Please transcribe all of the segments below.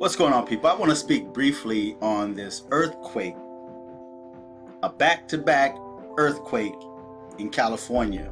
What's going on, people? I want to speak briefly on this earthquake, a back-to-back earthquake in California.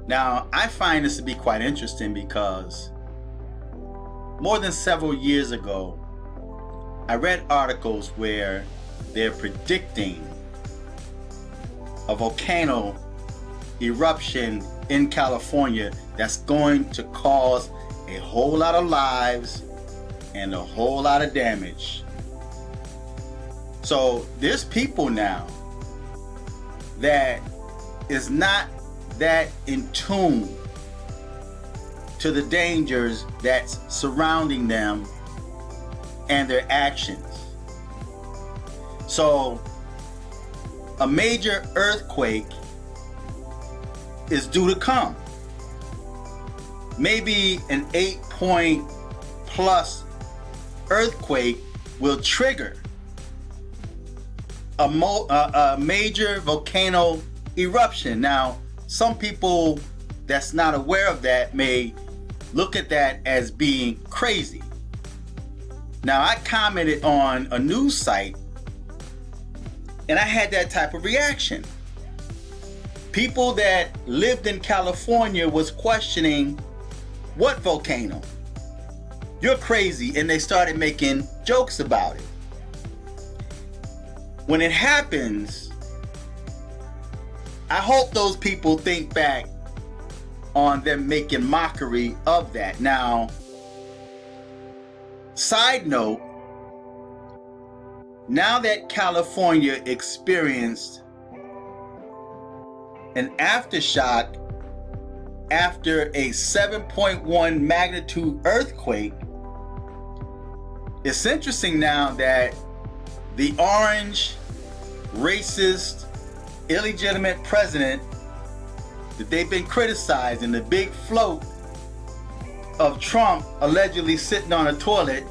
Now, I find this to be quite interesting because more than several years ago, I read articles where they're predicting a volcano eruption in California that's going to cause a whole lot of lives and a whole lot of damage. So there's people now that is not that in tune to the dangers that's surrounding them and their actions. So a major earthquake is due to come. Maybe an 8-point plus earthquake will trigger a major volcano eruption. Now, some people that's not aware of that may look at that as being crazy. Now, I commented on a news site and I had that type of reaction. People that lived in California was questioning, what volcano? You're crazy, and they started making jokes about it. When it happens, I hope those people think back on them making mockery of that. Now, side note, now that California experienced an aftershock after a 7.1 magnitude earthquake, it's interesting now that the orange, racist, illegitimate president that they've been criticizing, the big float of Trump allegedly sitting on a toilet,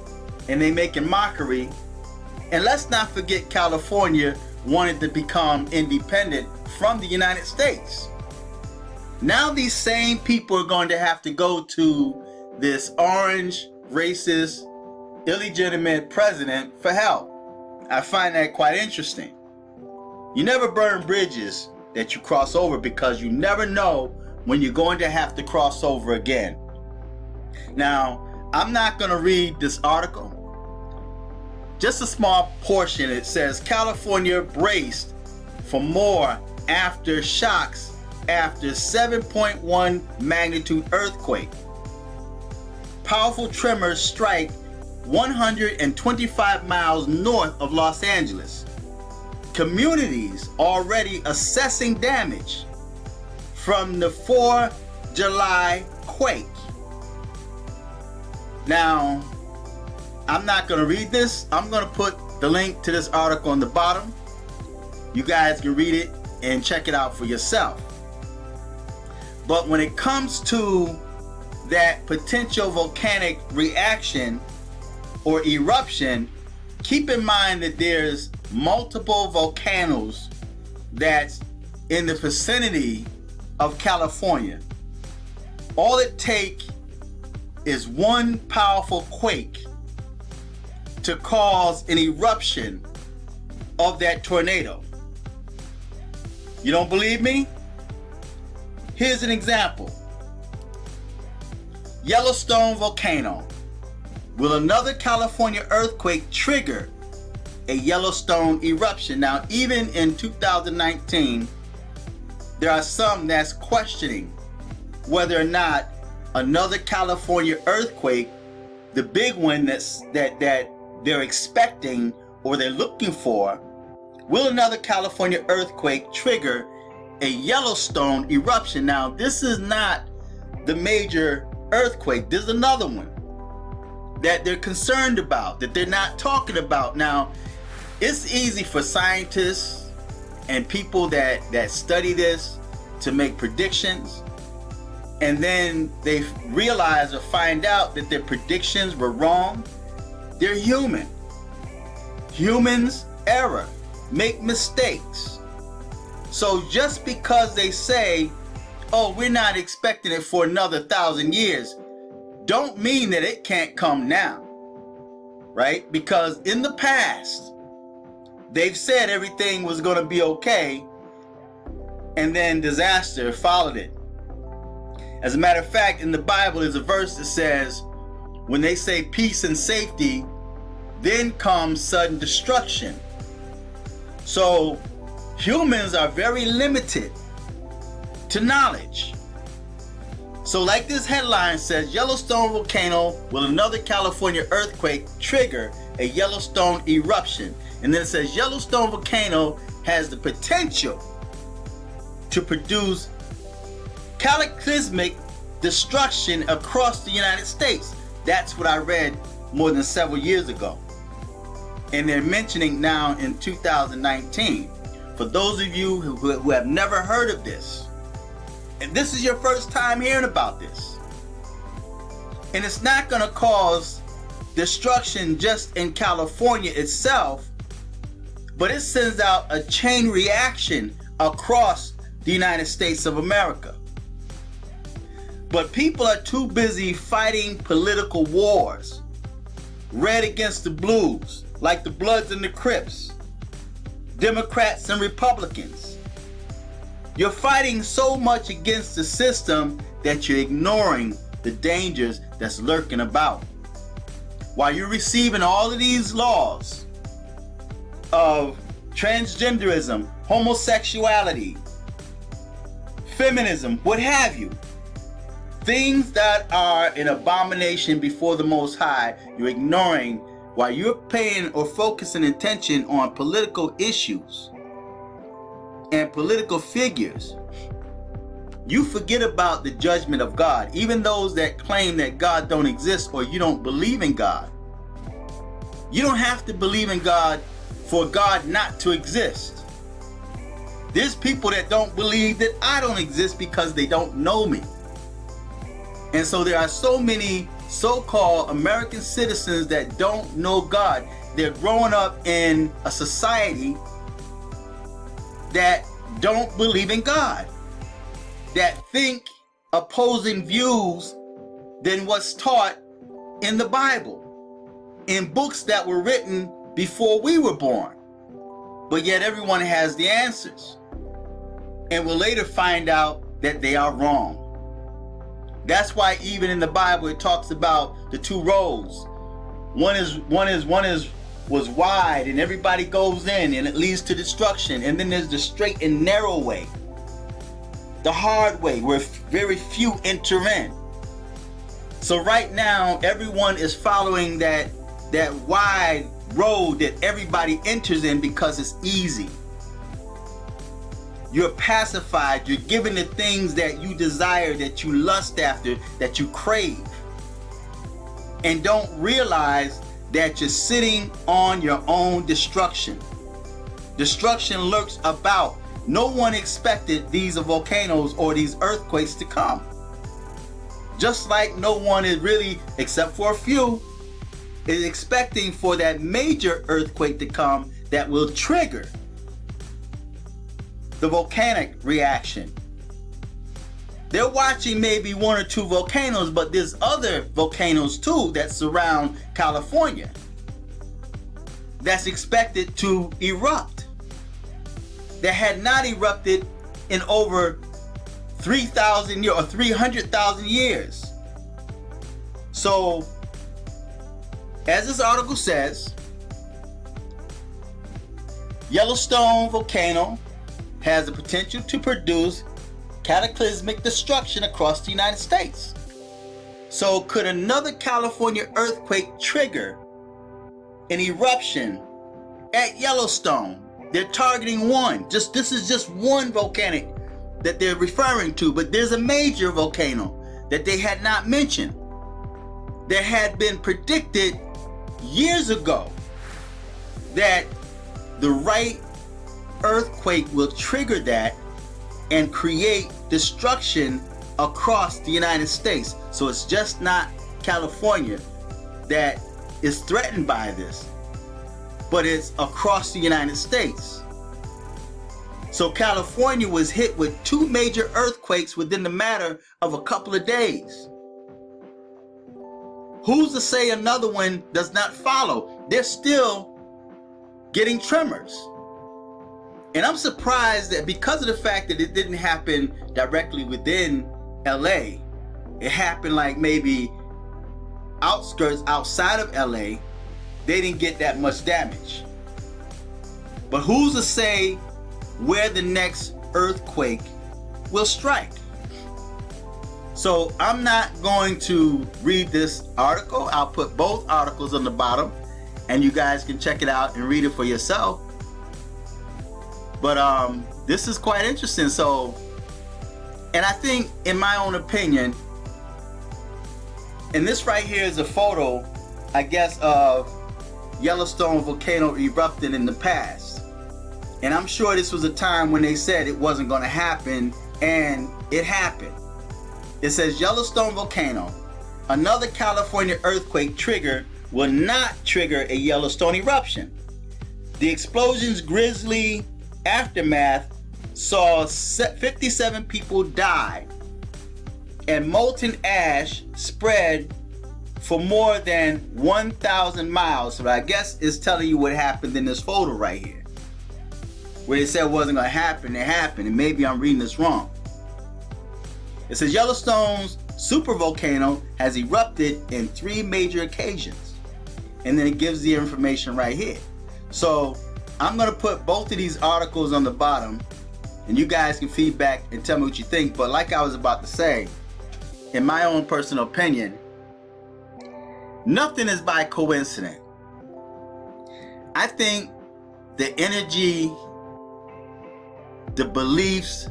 and they making mockery. And let's not forget, California wanted to become independent from the United States. Now these same people are going to have to go to this orange, racist, illegitimate president for help. I find that quite interesting. You never burn bridges that you cross over, because you never know when you're going to have to cross over again. Now, I'm not going to read this article. Just a small portion. It says California braced for more aftershocks after 7.1 magnitude earthquake. Powerful tremors strike 125 miles north of Los Angeles. Communities already assessing damage from the 4 July quake. Now, I'm not going to read this. I'm going to put the link to this article on the bottom. You guys can read it and check it out for yourself. But when it comes to that potential volcanic reaction or eruption, keep in mind that there's multiple volcanoes that's in the vicinity of California. All it takes is one powerful quake to cause an eruption of that tornado. You don't believe me? Here's an example. Yellowstone volcano. Will another California earthquake trigger a Yellowstone eruption? Now, even in 2019, there are some that's questioning whether or not another California earthquake, the big one that they're expecting or they're looking for, will another California earthquake trigger a Yellowstone eruption? Now, this is not the major earthquake. There's another one that they're concerned about, that they're not talking about. Now, it's easy for scientists and people that study this to make predictions, and then they realize or find out that their predictions were wrong. They're human. Humans error, make mistakes. So just because they say, oh, we're not expecting it for another 1,000 years, don't mean that it can't come now. right? Because in the past, they've said everything was going to be okay, and then disaster followed it. As a matter of fact, in the Bible, there's a verse that says, when they say peace and safety, then comes sudden destruction. So humans are very limited to knowledge. So like this headline says, Yellowstone volcano will another California earthquake trigger a Yellowstone eruption. And then it says Yellowstone volcano has the potential to produce cataclysmic destruction across the United States. That's what I read more than several years ago. And they're mentioning now in 2019. For those of you who have never heard of this, and this is your first time hearing about this, and it's not going to cause destruction just in California itself, but it sends out a chain reaction across the United States of America. But people are too busy fighting political wars, red against the blues, like the Bloods and the Crips, Democrats and Republicans. You're fighting so much against the system that you're ignoring the dangers that's lurking about. While you're receiving all of these laws of transgenderism, homosexuality, feminism, what have you, things that are an abomination before the Most High, you're ignoring while you're paying or focusing attention on political issues and political figures. You forget about the judgment of God. Even those that claim that God don't exist or you don't believe in God. You don't have to believe in God for God not to exist. There's people that don't believe that I don't exist because they don't know me. And so there are so many so-called American citizens that don't know God. They're growing up in a society that don't believe in God, that think opposing views than what's taught in the Bible, in books that were written before we were born. But yet everyone has the answers, and will later find out that they are wrong. That's why even in the Bible it talks about the two roads. One was wide and everybody goes in and it leads to destruction. And then there's the straight and narrow way, the hard way where very few enter in. So right now everyone is following that wide road that everybody enters in because it's easy. You're pacified, you're given the things that you desire, that you lust after, that you crave, and don't realize that you're sitting on your own destruction. Destruction lurks about. No one expected these volcanoes or these earthquakes to come. Just like no one is really, except for a few, is expecting for that major earthquake to come that will trigger the volcanic reaction. They're watching maybe one or two volcanoes, but there's other volcanoes too that surround California that's expected to erupt, that had not erupted in over 3,000 years or 300,000 years. So, as this article says, Yellowstone volcano has the potential to produce cataclysmic destruction across the United States. So could another California earthquake trigger an eruption at Yellowstone? They're targeting one. This is just one volcanic that they're referring to, but there's a major volcano that they had not mentioned that had been predicted years ago that the right earthquake will trigger that and create destruction across the United States. So it's just not California that is threatened by this, but it's across the United States. So California was hit with two major earthquakes within the matter of a couple of days. Who's to say another one does not follow? They're still getting tremors. And I'm surprised that because of the fact that it didn't happen directly within LA, it happened like maybe outskirts outside of LA, they didn't get that much damage. But who's to say where the next earthquake will strike? So I'm not going to read this article. I'll put both articles on the bottom and you guys can check it out and read it for yourself. But this is quite interesting. So, and I think, in my own opinion, and this right here is a photo, I guess, of Yellowstone volcano erupting in the past. And I'm sure this was a time when they said it wasn't going to happen, and it happened. It says Yellowstone volcano, another California earthquake trigger will not trigger a Yellowstone eruption. The explosion's grisly aftermath saw 57 people die and molten ash spread for more than 1,000 miles. So I guess it's telling you what happened in this photo right here, where it said it wasn't going to happen. It happened, and maybe I'm reading this wrong. It says Yellowstone's supervolcano has erupted in 3 major occasions, and then it gives the information right here. So I'm going to put both of these articles on the bottom, and you guys can feedback and tell me what you think. But like I was about to say, in my own personal opinion, nothing is by coincidence. I think the energy, the beliefs,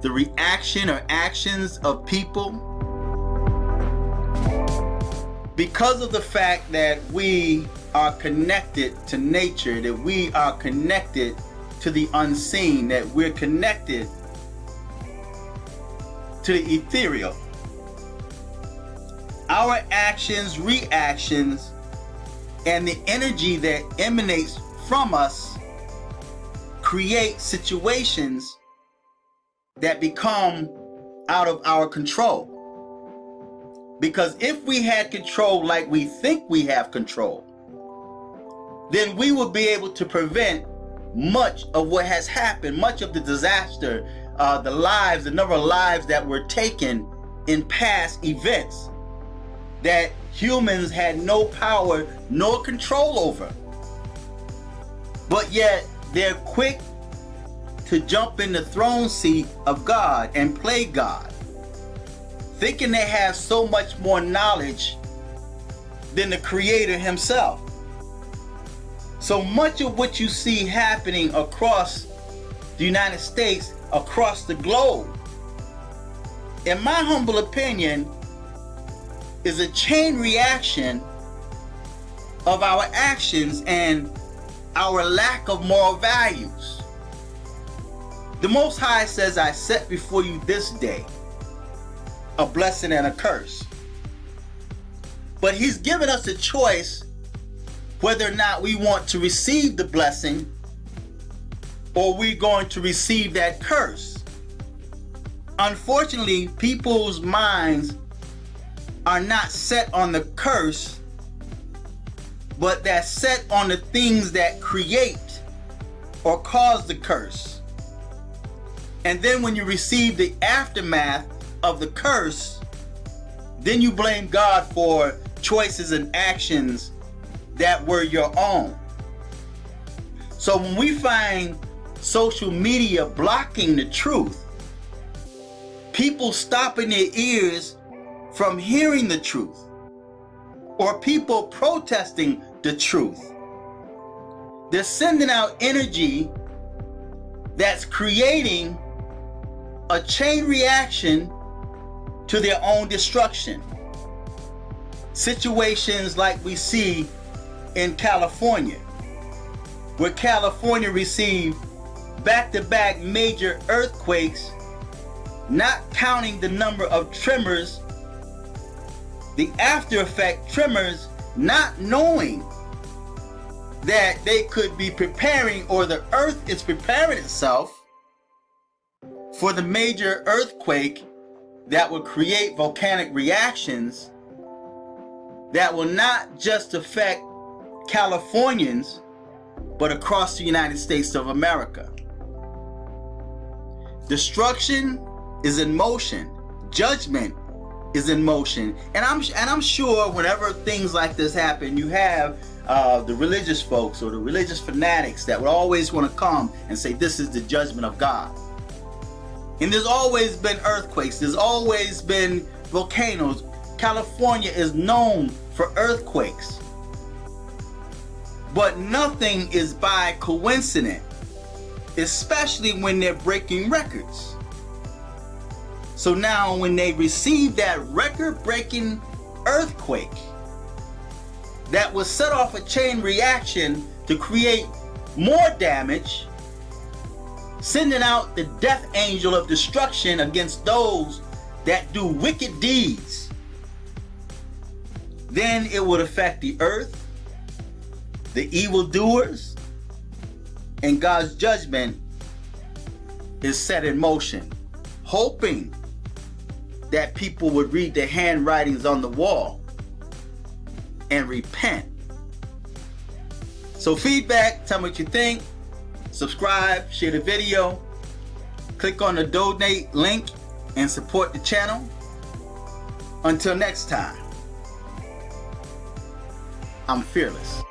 the reaction or actions of people, because of the fact that we are connected to nature, that we are connected to the unseen, that we're connected to the ethereal. Our actions, reactions, and the energy that emanates from us create situations that become out of our control. Because if we had control like we think we have control, then we would be able to prevent much of what has happened, much of the disaster, the number of lives that were taken in past events that humans had no power nor control over. But yet they're quick to jump in the throne seat of God and play God, thinking they have so much more knowledge than the Creator himself. So much of what you see happening across the United States, across the globe, in my humble opinion, is a chain reaction of our actions and our lack of moral values. The Most High says, I set before you this day a blessing and a curse. But he's given us a choice whether or not we want to receive the blessing or we're going to receive that curse. Unfortunately, people's minds are not set on the curse, but they're set on the things that create or cause the curse. And then when you receive the aftermath of the curse, then you blame God for choices and actions that were your own. So when we find social media blocking the truth, people stopping their ears from hearing the truth, or people protesting the truth, they're sending out energy that's creating a chain reaction to their own destruction. Situations like we see in California, where California received back-to-back major earthquakes, not counting the number of tremors, the after effect tremors, not knowing that they could be preparing, or the earth is preparing itself for the major earthquake that will create volcanic reactions that will not just affect Californians, but across the United States of America. Destruction is in motion. Judgment is in motion. And I'm sure whenever things like this happen, you have the religious folks or the religious fanatics that would always want to come and say this is the judgment of God. And there's always been earthquakes. There's always been volcanoes. California is known for earthquakes. But nothing is by coincidence, especially when they're breaking records. So now when they receive that record-breaking earthquake that will set off a chain reaction to create more damage, sending out the death angel of destruction against those that do wicked deeds, then it would affect the earth, the evildoers, and God's judgment is set in motion, hoping that people would read the handwritings on the wall and repent. So feedback, tell me what you think, subscribe, share the video, click on the donate link and support the channel. Until next time, I'm fearless.